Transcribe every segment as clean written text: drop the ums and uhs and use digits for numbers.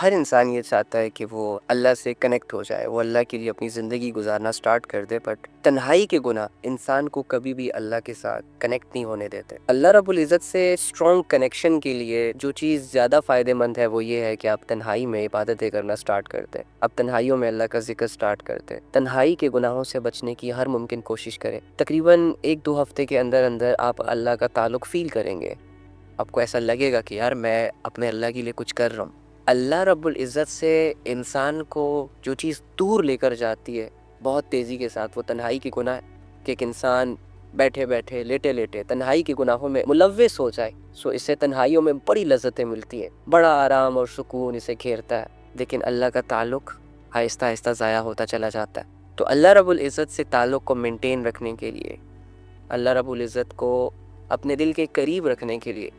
ہر انسان یہ چاہتا ہے کہ وہ اللہ سے کنیکٹ ہو جائے، وہ اللہ کے لیے اپنی زندگی گزارنا سٹارٹ کر دے، بٹ تنہائی کے گناہ انسان کو کبھی بھی اللہ کے ساتھ کنیکٹ نہیں ہونے دیتے۔ اللہ رب العزت سے اسٹرانگ کنیکشن کے لیے جو چیز زیادہ فائدہ مند ہے وہ یہ ہے کہ آپ تنہائی میں عبادتیں کرنا سٹارٹ کرتے، آپ تنہائیوں میں اللہ کا ذکر سٹارٹ کرتے، تنہائی کے گناہوں سے بچنے کی ہر ممکن کوشش کریں۔ تقریباً 1-2 ہفتے کے اندر اندر آپ اللہ کا تعلق فیل کریں گے، آپ کو ایسا لگے گا کہ یار میں اپنے اللہ کے لیے کچھ کر رہا ہوں۔ اللہ رب العزت سے انسان کو جو چیز دور لے کر جاتی ہے بہت تیزی کے ساتھ، وہ تنہائی کے گناہ کہ ایک انسان بیٹھے بیٹھے لیٹے لیٹے تنہائی کے گناہوں میں ملوث ہو جائے، سو اس سے تنہائیوں میں بڑی لذتیں ملتی ہیں، بڑا آرام اور سکون اسے گھیرتا ہے، لیکن اللہ کا تعلق آہستہ آہستہ ضائع ہوتا چلا جاتا ہے۔ تو اللہ رب العزت سے تعلق کو مینٹین رکھنے کے لیے، اللہ رب العزت کو اپنے دل کے قریب رکھنے کے لیے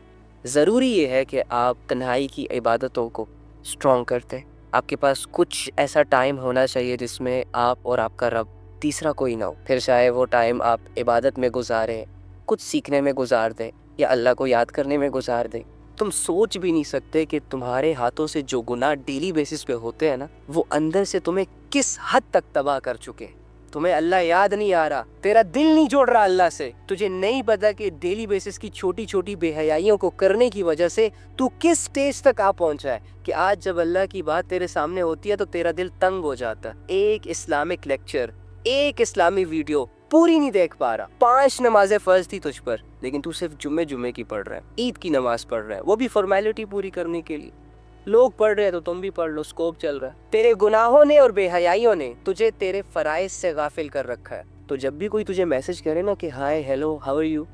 ضروری یہ ہے کہ آپ تنہائی کی عبادتوں کو اسٹرانگ کرتے۔ آپ کے پاس کچھ ایسا ٹائم ہونا چاہیے جس میں آپ اور آپ کا رب، تیسرا کوئی نہ ہو، پھر چاہے وہ ٹائم آپ عبادت میں گزاریں، کچھ سیکھنے میں گزار دیں یا اللہ کو یاد کرنے میں گزار دیں۔ تم سوچ بھی نہیں سکتے کہ تمہارے ہاتھوں سے جو گناہ ڈیلی بیسس پہ ہوتے ہیں نا، وہ اندر سے تمہیں کس حد تک تباہ کر چکے ہیں۔ تمہیں اللہ یاد نہیں آ رہا، تیرا دل نہیں جوڑ رہا اللہ سے، تجھے نہیں پتا کہ ڈیلی بیسس کی چھوٹی چھوٹی بے حیائیوں کو کرنے کی وجہ سے تو کس سٹیج تک آ پہنچا ہے کہ آج جب اللہ کی بات تیرے سامنے ہوتی ہے تو تیرا دل تنگ ہو جاتا ہے۔ ایک اسلامک لیکچر، ایک اسلامی ویڈیو پوری نہیں دیکھ پا رہا، 5 نمازیں فرض تھی تجھ پر، لیکن تو صرف جمعے کی پڑھ رہا ہے، عید کی نماز پڑھ رہا ہے، وہ بھی فارمیلٹی پوری کرنے کے لیے۔ لوگ پڑھ رہے ہیں تو تم بھی پڑھ لو، سکوپ چل رہا ہے۔ تیرے گناہوں نے اور بے حیائیوں نے تجھے تیرے فرائض سے غافل کر رکھا ہے۔ تو جب بھی کوئی تجھے میسج کرے نا کہ hi hello how are you,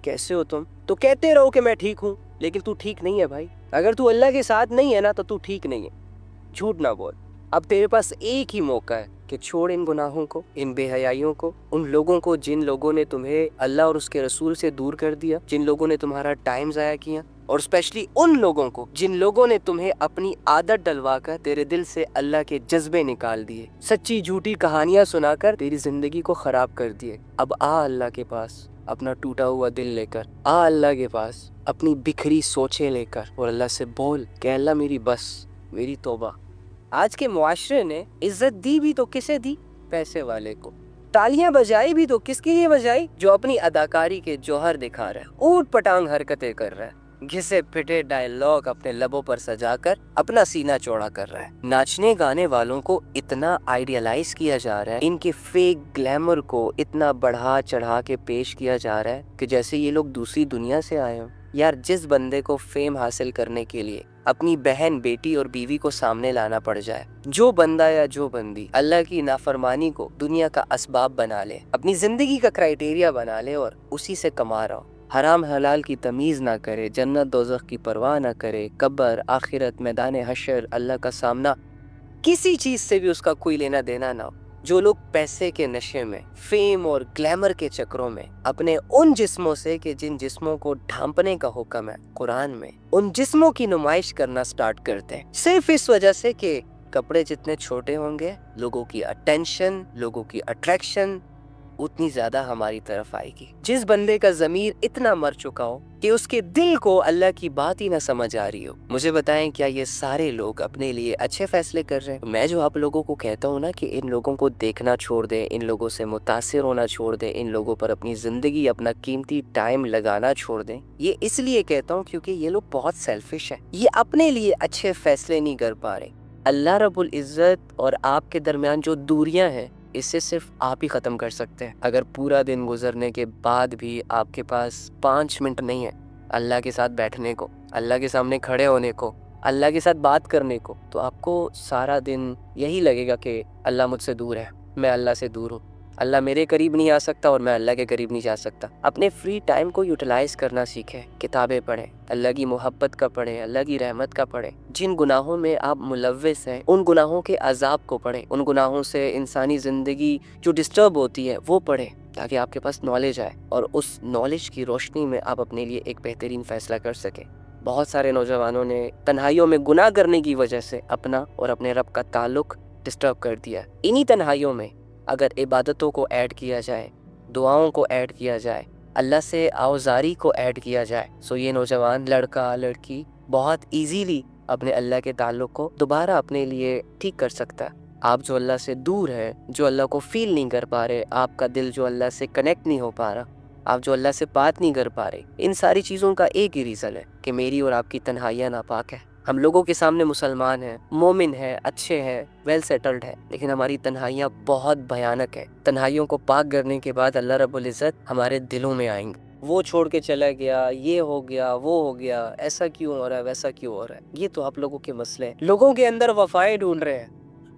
کیسے ہو تم، تو کہتے رہو کہ میں ٹھیک ہوں، لیکن تو ٹھیک نہیں ہے بھائی۔ اگر تو اللہ کے ساتھ نہیں ہے نا تو ٹھیک نہیں ہے، جھوٹ نہ بول۔ اب تیرے پاس ایک ہی موقع ہے کہ چھوڑ ان گناہوں کو، ان بے حیائیوں کو، ان لوگوں کو جن لوگوں نے تمہیں اللہ اور اس کے رسول سے دور کر دیا، جن لوگوں نے تمہارا ٹائم ضائع کیا، اور اسپیشلی ان لوگوں کو جن لوگوں نے تمہیں اپنی عادت ڈلوا کر تیرے دل سے اللہ کے جذبے نکال دیے، سچی جھوٹی کہانیاں سنا کر تیری زندگی کو خراب کر دیے۔ اب آ اللہ کے پاس اپنا ٹوٹا ہوا دل لے کر، آ اللہ کے پاس اپنی بکھری سوچیں لے کر، اور اللہ سے بول کہ اللہ میری بس، میری توبہ۔ آج کے معاشرے نے عزت دی بھی تو کسے دی؟ پیسے والے کو۔ تالیاں بجائی بھی تو کس کے لیے بجائی؟ جو اپنی اداکاری کے جوہر دکھا رہا ہے، اوٹ پٹانگ حرکتیں کر رہا ہے، گھسے پھٹے ڈائلاگ اپنے لبوں پر سجا کر اپنا سینہ چوڑا کر رہا ہے۔ ناچنے گانے والوں کو اتنا آئیڈیلائز کیا جا رہا ہے، ان کے فیک گلیمر کو اتنا بڑھا چڑھا کے پیش کیا جا رہا ہے کہ جیسے یہ لوگ دوسری دنیا سے آئے ہوں۔ یار جس بندے کو فیم حاصل کرنے کے لیے اپنی بہن، بیٹی اور بیوی کو سامنے لانا پڑ جائے، جو بندہ یا جو بندی اللہ کی نافرمانی کو دنیا کا اسباب بنا لے، اپنی زندگی کا کرائیٹیریا بنا لے اور اسی سے کما رہا ہو، حرام حلال کی تمیز نہ کرے، جنت دوزخ کی پرواہ نہ کرے، قبر، آخرت، میدان حشر، اللہ کا سامنا، کسی چیز سے بھی اس کا کوئی لینا دینا نہ ہو۔ جو لوگ پیسے کے نشے میں، فیم اور گلیمر کے چکروں میں اپنے ان جسموں سے کہ جن جسموں کو ڈھانپنے کا حکم ہے قرآن میں، ان جسموں کی نمائش کرنا سٹارٹ کرتے ہیں، صرف اس وجہ سے کہ کپڑے جتنے چھوٹے ہوں گے، لوگوں کی اٹینشن، لوگوں کی اٹریکشن اتنی زیادہ ہماری طرف آئے گی۔ جس بندے کا ضمیر اتنا مر چکا ہو کہ اس کے دل کو اللہ کی بات ہی نہ سمجھ آ رہی ہو، مجھے بتائیں کیا یہ سارے لوگ اپنے لیے اچھے فیصلے کر رہے ہیں؟ میں جو آپ لوگوں کو کہتا ہوں نا کہ ان لوگوں کو دیکھنا چھوڑ دیں، ان لوگوں سے متاثر ہونا چھوڑ دیں، ان لوگوں پر اپنی زندگی، اپنا قیمتی ٹائم لگانا چھوڑ دیں، یہ اس لیے کہتا ہوں کیونکہ یہ لوگ بہت سیلفش ہیں، یہ اپنے لیے اچھے فیصلے نہیں کر پا رہے۔ اللہ رب العزت اور آپ کے درمیان جو دوریاں ہیں، اسے صرف آپ ہی ختم کر سکتے ہیں۔ اگر پورا دن گزرنے کے بعد بھی آپ کے پاس 5 منٹ نہیں ہے اللہ کے ساتھ بیٹھنے کو، اللہ کے سامنے کھڑے ہونے کو، اللہ کے ساتھ بات کرنے کو، تو آپ کو سارا دن یہی لگے گا کہ اللہ مجھ سے دور ہے، میں اللہ سے دور ہوں، اللہ میرے قریب نہیں آ سکتا اور میں اللہ کے قریب نہیں جا سکتا۔ اپنے فری ٹائم کو یوٹیلائز کرنا سیکھیں، کتابیں پڑھیں، اللہ کی محبت کا پڑھیں، اللہ کی رحمت کا پڑھیں، جن گناہوں میں آپ ملوث ہیں ان گناہوں کے عذاب کو پڑھیں، ان گناہوں سے انسانی زندگی جو ڈسٹرب ہوتی ہے وہ پڑھیں، تاکہ آپ کے پاس نالج آئے اور اس نالج کی روشنی میں آپ اپنے لیے ایک بہترین فیصلہ کر سکیں۔ بہت سارے نوجوانوں نے تنہائیوں میں گناہ کرنے کی وجہ سے اپنا اور اپنے رب کا تعلق ڈسٹرب کر دیا۔ انہی تنہائیوں میں اگر عبادتوں کو ایڈ کیا جائے، دعاؤں کو ایڈ کیا جائے، اللہ سے آوزاری کو ایڈ کیا جائے، سو یہ نوجوان لڑکا لڑکی بہت ایزیلی اپنے اللہ کے تعلق کو دوبارہ اپنے لیے ٹھیک کر سکتا ہے۔ آپ جو اللہ سے دور ہے، جو اللہ کو فیل نہیں کر پا رہے، آپ کا دل جو اللہ سے کنیکٹ نہیں ہو پا رہا، آپ جو اللہ سے بات نہیں کر پا رہے، ان ساری چیزوں کا ایک ہی ریزن ہے کہ میری اور آپ کی تنہائیاں ناپاک ہیں۔ ہم لوگوں کے سامنے مسلمان ہیں، مومن ہیں، اچھے ہیں، ویل سیٹلڈ ہیں، لیکن ہماری تنہائیاں بہت بھیانک ہیں۔ تنہائیوں کو پاک کرنے کے بعد اللہ رب العزت ہمارے دلوں میں آئیں گے۔ وہ چھوڑ کے چلا گیا، یہ ہو گیا، وہ ہو گیا، ایسا کیوں ہو رہا ہے، ویسا کیوں ہو رہا ہے، یہ تو آپ لوگوں کے مسئلے ہیں۔ لوگوں کے اندر وفائیں ڈھونڈ رہے ہیں،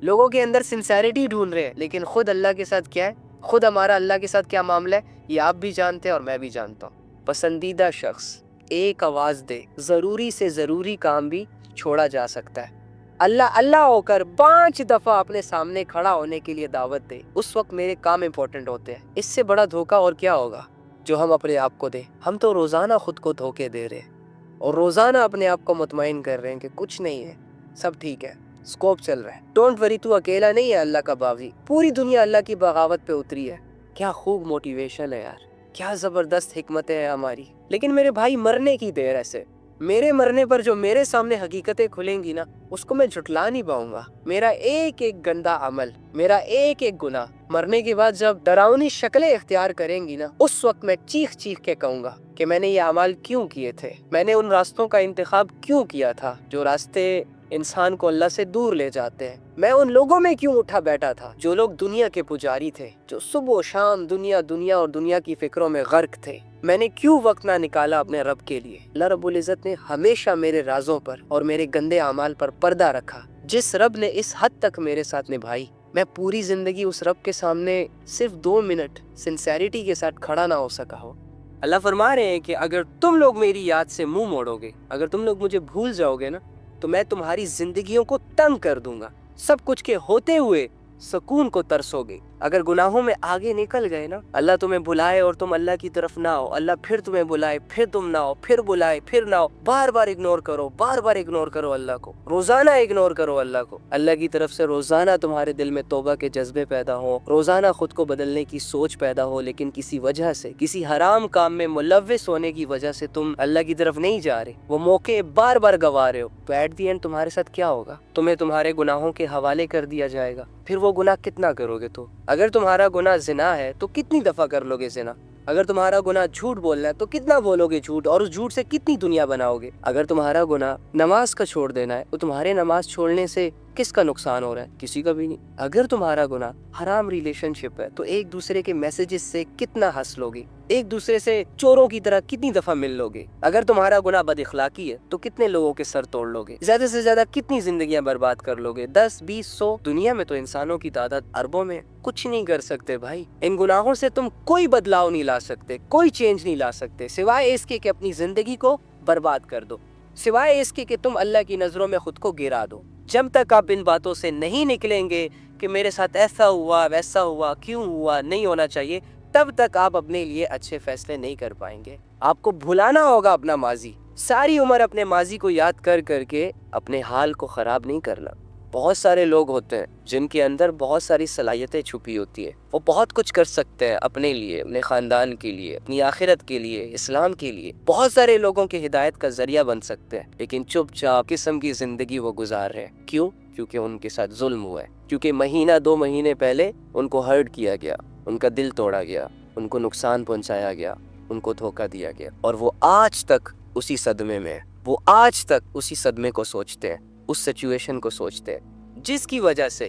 لوگوں کے اندر سنسیریٹی ڈھونڈ رہے ہیں، لیکن خود اللہ کے ساتھ کیا ہے، خود ہمارا اللہ کے ساتھ کیا معاملہ ہے، یہ آپ بھی جانتے ہیں اور میں بھی جانتا ہوں۔ پسندیدہ شخص ایک آواز دے، ضروری سے ضروری کام بھی چھوڑا جا سکتا ہے۔ اللہ اللہ ہو کر 5 دفعہ اپنے سامنے کھڑا ہونے کے لیے دعوت دے، اس وقت میرے کام امپورٹنٹ ہوتے ہیں۔ اس سے بڑا دھوکہ اور کیا ہوگا جو ہم اپنے آپ کو دیں؟ ہم تو روزانہ خود کو دھوکے دے رہے ہیں اور روزانہ اپنے آپ کو مطمئن کر رہے ہیں کہ کچھ نہیں ہے، سب ٹھیک ہے، سکوپ چل رہا ہے۔ ڈونٹ وری، تو اکیلا نہیں ہے اللہ کا باغی، پوری دنیا اللہ کی بغاوت پہ اتری ہے۔ کیا خوب موٹیویشن ہے یار، کیا زبردست حکمتیں ہیں ہماری۔ لیکن میرے بھائی مرنے کی دیر ایسے، میرے مرنے پر جو میرے سامنے حقیقتیں کھلیں گی نا، اس کو میں جھٹلا نہیں پاؤں گا۔ میرا ایک ایک گندا عمل، میرا ایک ایک گناہ مرنے کے بعد جب ڈراؤنی شکلیں اختیار کریں گی نا، اس وقت میں چیخ چیخ کے کہوں گا کہ میں نے یہ اعمال کیوں کیے تھے، میں نے ان راستوں کا انتخاب کیوں کیا تھا جو راستے انسان کو اللہ سے دور لے جاتے ہیں۔ میں ان لوگوں میں کیوں اٹھا بیٹھا تھا جو لوگ دنیا کے پجاری تھے، جو صبح و شام دنیا دنیا اور دنیا کی فکروں میں غرق تھے۔ میں نے کیوں وقت نہ نکالا اپنے رب کے لیے؟ اللہ رب العزت نے ہمیشہ میرے رازوں پر اور میرے گندے اعمال پر پردہ رکھا۔ جس رب نے اس حد تک میرے ساتھ نبھائی، میں پوری زندگی اس رب کے سامنے صرف 2 منٹ سنسیریٹی کے ساتھ کھڑا نہ ہو سکا ہو۔ اللہ فرما رہے ہیں کہ اگر تم لوگ میری یاد سے منہ موڑو گے، اگر تم لوگ مجھے بھول جاؤ گے نا، تو میں تمہاری زندگیوں کو تنگ کر دوں گا، سب کچھ کے ہوتے ہوئے سکون کو ترسو گے۔ اگر گناہوں میں آگے نکل گئے نا، اللہ تمہیں بلائے اور تم اللہ کی طرف نہ آؤ، اللہ پھر تمہیں بلائے، پھر تم نہ آؤ، پھر بلائے، پھر نہ آؤ، بار بار اگنور کرو، بار بار اگنور کرو اللہ کو، روزانہ اگنور کرو اللہ کو۔ اللہ کی طرف سے روزانہ تمہارے دل میں توبہ کے جذبے پیدا ہوں، روزانہ خود کو بدلنے کی سوچ پیدا ہو، لیکن کسی وجہ سے، کسی حرام کام میں ملوث ہونے کی وجہ سے تم اللہ کی طرف نہیں جا رہے، وہ موقع بار بار گوا رہے ہو، تو ایٹ دی اینڈ تمہارے ساتھ کیا ہوگا؟ تمہیں تمہارے گناہوں کے حوالے کر دیا جائے گا۔ پھر وہ گناہ کتنا کرو گے؟ تو اگر تمہارا گناہ زنا ہے تو کتنی دفعہ کر لو گے زنا؟ اگر تمہارا گناہ جھوٹ بولنا ہے تو کتنا بولو گے جھوٹ، اور اس جھوٹ سے کتنی دنیا بناؤ گے؟ اگر تمہارا گناہ نماز کا چھوڑ دینا ہے تو تمہارے نماز چھوڑنے سے کس کا نقصان ہو رہا ہے؟ کسی کا بھی نہیں۔ اگر تمہارا گناہ حرام ریلیشن شپ ہے تو ایک دوسرے کے میسیجز سے کتنا ہنس لو گے؟ ایک دوسرے سے چوروں کی طرح کتنی دفعہ مل لو گے؟ اگر تمہارا گناہ بد اخلاقی ہے تو کتنے لوگوں کے سر توڑ لو گے؟ زیادہ سے زیادہ کتنی زندگیاں برباد کر لو گے؟ 10 20 100؟ دنیا میں تو انسانوں کی تعداد اربوں میں، کچھ نہیں کر سکتے بھائی۔ ان گناہوں سے تم کوئی بدلاؤ نہیں لا سکتے، کوئی چینج نہیں لا سکتے، سوائے اس کے کہ اپنی زندگی کو برباد کر دو، سوائے اس کے کہ تم اللہ کی نظروں میں خود کو گرا دو۔ جب تک آپ ان باتوں سے نہیں نکلیں گے کہ میرے ساتھ ایسا ہوا، ویسا ہوا، کیوں ہوا، نہیں ہونا چاہیے، تب تک آپ اپنے لیے اچھے فیصلے نہیں کر پائیں گے۔ آپ کو بھلانا ہوگا اپنا ماضی، ساری عمر اپنے ماضی کو یاد کر کر کے اپنے حال کو خراب نہیں کرنا۔ بہت سارے لوگ ہوتے ہیں جن کے اندر بہت ساری صلاحیتیں چھپی ہوتی ہیں، وہ بہت کچھ کر سکتے ہیں اپنے لیے، اپنے خاندان کے لیے، اپنی آخرت کے لیے، اسلام کے لیے، بہت سارے لوگوں کے ہدایت کا ذریعہ بن سکتے ہیں، لیکن چپ چاپ قسم کی زندگی وہ گزار رہے ہیں۔ کیوں؟ کیونکہ ان کے ساتھ ظلم ہوا ہے، کیونکہ مہینہ 2 مہینے پہلے ان کو ہرٹ کیا گیا، ان کا دل توڑا گیا، ان کو نقصان پہنچایا گیا، ان کو دھوکہ دیا گیا، اور وہ آج تک اسی صدمے میں، وہ آج تک اسی صدمے کو سوچتے ہیں، اس سچویشن کو سوچتے ہیں جس کی وجہ سے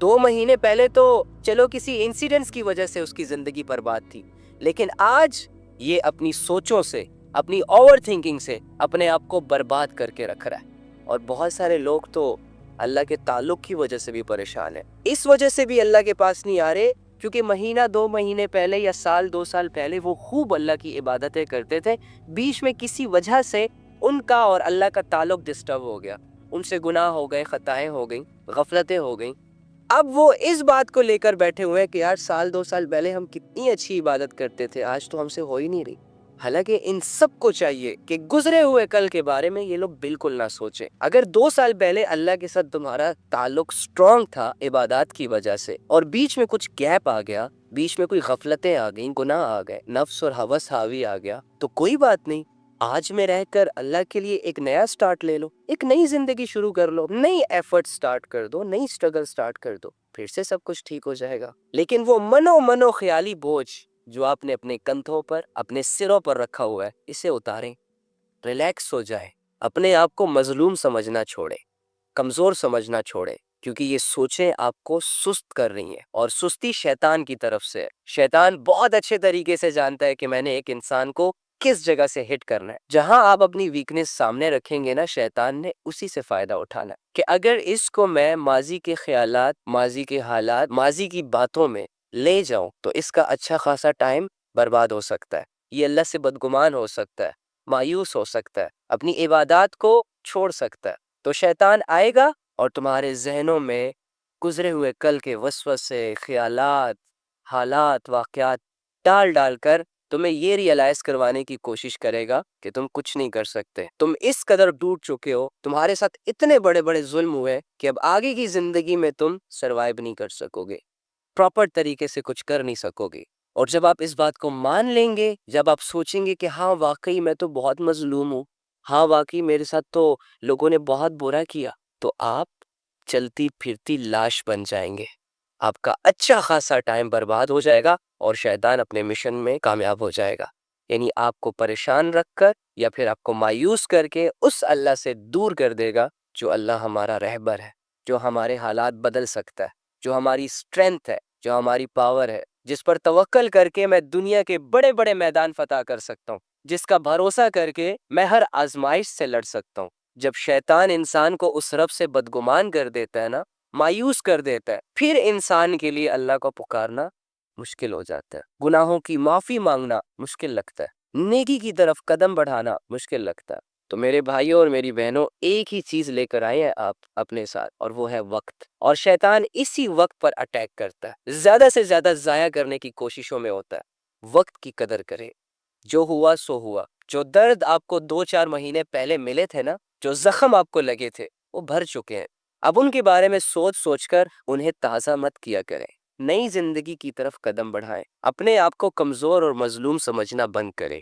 2 مہینے پہلے تو چلو کسی انسیڈنٹس کی وجہ سے اس کی زندگی برباد تھی، لیکن آج یہ اپنی سوچوں سے، اپنی اوور تھنکنگ سے اپنے آپ کو برباد کر کے رکھ رہا ہے۔ اور بہت سارے لوگ تو اللہ کے تعلق کی وجہ سے بھی پریشان ہیں، اس وجہ سے بھی اللہ کے پاس نہیں آ رہے کیونکہ مہینہ 2 مہینے پہلے یا سال 2 سال پہلے وہ خوب اللہ کی عبادتیں کرتے تھے، بیچ میں کسی وجہ سے ان کا اور اللہ کا تعلق ڈسٹرب ہو گیا، ان سے گناہ ہو گئے، خطائیں ہو گئیں، غفلتیں ہو گئیں۔ اب وہ اس بات کو لے کر بیٹھے ہوئے ہیں کہ یار سال 2 سال پہلے ہم کتنی اچھی عبادت کرتے تھے، آج تو ہم سے ہو ہی نہیں رہی۔ حالانکہ ان سب کو چاہیے کہ گزرے ہوئے کل کے بارے میں یہ لوگ بالکل نہ سوچیں۔ اگر 2 سال پہلے اللہ کے ساتھ تمہارا تعلق سٹرونگ تھا عبادات کی وجہ سے، اور بیچ میں کچھ گیپ آ گیا، بیچ میں کوئی غفلتیں آ گئیں، گناہ آ گئے، نفس اور ہوس حاوی آ گیا، تو کوئی بات نہیں، آج میں رہ کر اللہ کے لیے ایک نیا سٹارٹ لے لو، ایک نئی زندگی شروع کر لو، نئی ایفرٹ سٹارٹ کر دو، نئی سٹرگل سٹارٹ کر دو، پھر سے سب کچھ ٹھیک ہو جائے گا۔ لیکن وہ منو خیالی بوجھ جو آپ نے اپنے کندھوں پر، اپنے سروں پر رکھا ہوا ہے، اسے اتاریں، ریلیکس ہو جائیں، اپنے آپ کو مظلوم سمجھنا چھوڑیں، کمزور سمجھنا چھوڑیں، کیونکہ یہ سوچیں آپ کو سست کر رہی ہیں، اور سستی شیطان کی طرف سے ہے۔ شیطان بہت اچھے طریقے سے جانتا ہے کہ میں نے ایک انسان کو کس جگہ سے ہٹ کرنا ہے۔ جہاں آپ اپنی ویکنس سامنے رکھیں گے نا، شیطان نے اسی سے فائدہ اٹھانا ہے کہ اگر اس کو میں ماضی کے خیالات، ماضی کے حالات، ماضی کی باتوں میں لے جاؤں تو اس کا اچھا خاصا ٹائم برباد ہو سکتا ہے، یہ اللہ سے بدگمان ہو سکتا ہے، مایوس ہو سکتا ہے، اپنی عبادات کو چھوڑ سکتا ہے۔ تو شیطان آئے گا اور تمہارے ذہنوں میں گزرے ہوئے کل کے وسوسے، خیالات، حالات، واقعات ڈال ڈال کر تمہیں یہ ریئلائز کروانے کی کوشش کرے گا کہ تم کچھ نہیں کر سکتے، تم اس قدر ٹوٹ چکے ہو، تمہارے ساتھ اتنے بڑے بڑے ظلم ہوئے کہ اب آگے کی زندگی میں تم سروائیو نہیں کر سکو گے، پراپر طریقے سے کچھ کر نہیں سکو گے۔ اور جب آپ اس بات کو مان لیں گے، جب آپ سوچیں گے کہ ہاں واقعی میں تو بہت مظلوم ہوں، ہاں واقعی میرے ساتھ تو لوگوں نے بہت برا کیا، تو آپ چلتی پھرتی لاش بن جائیں گے، آپ کا اچھا خاصا ٹائم برباد ہو جائے گا اور شیطان اپنے مشن میں کامیاب ہو جائے گا۔ یعنی آپ کو پریشان رکھ کر یا پھر آپ کو مایوس کر کے اس اللہ سے دور کر دے گا جو اللہ ہمارا رہبر ہے، جو ہمارے حالات بدل سکتا ہے، جو ہماری اسٹرینتھ ہے، جو ہماری پاور ہے، جس پر توکل کر کے میں دنیا کے بڑے بڑے میدان فتح کر سکتا ہوں، جس کا بھروسہ کر کے میں ہر آزمائش سے لڑ سکتا ہوں۔ جب شیطان انسان کو اس رب سے بدگمان کر دیتا ہے نا، مایوس کر دیتا ہے، پھر انسان کے لیے اللہ کو پکارنا مشکل ہو جاتا ہے، گناہوں کی معافی مانگنا مشکل لگتا ہے، نیکی کی طرف قدم بڑھانا مشکل لگتا ہے۔ تو میرے بھائیوں اور میری بہنوں، ایک ہی چیز لے کر آئے ہیں آپ اپنے ساتھ، اور وہ ہے وقت، اور شیطان اسی وقت پر اٹیک کرتا ہے، زیادہ سے زیادہ ضائع کرنے کی کوششوں میں ہوتا ہے۔ وقت کی قدر کرے، جو ہوا سو ہوا، جو درد آپ کو 2-4 مہینے پہلے ملے تھے نا، جو زخم آپ کو لگے تھے، وہ بھر چکے ہیں، اب ان کے بارے میں سوچ سوچ کر انہیں تازہ مت کیا کریں، نئی زندگی کی طرف قدم بڑھائیں، اپنے آپ کو کمزور اور مظلوم سمجھنا بند کریں۔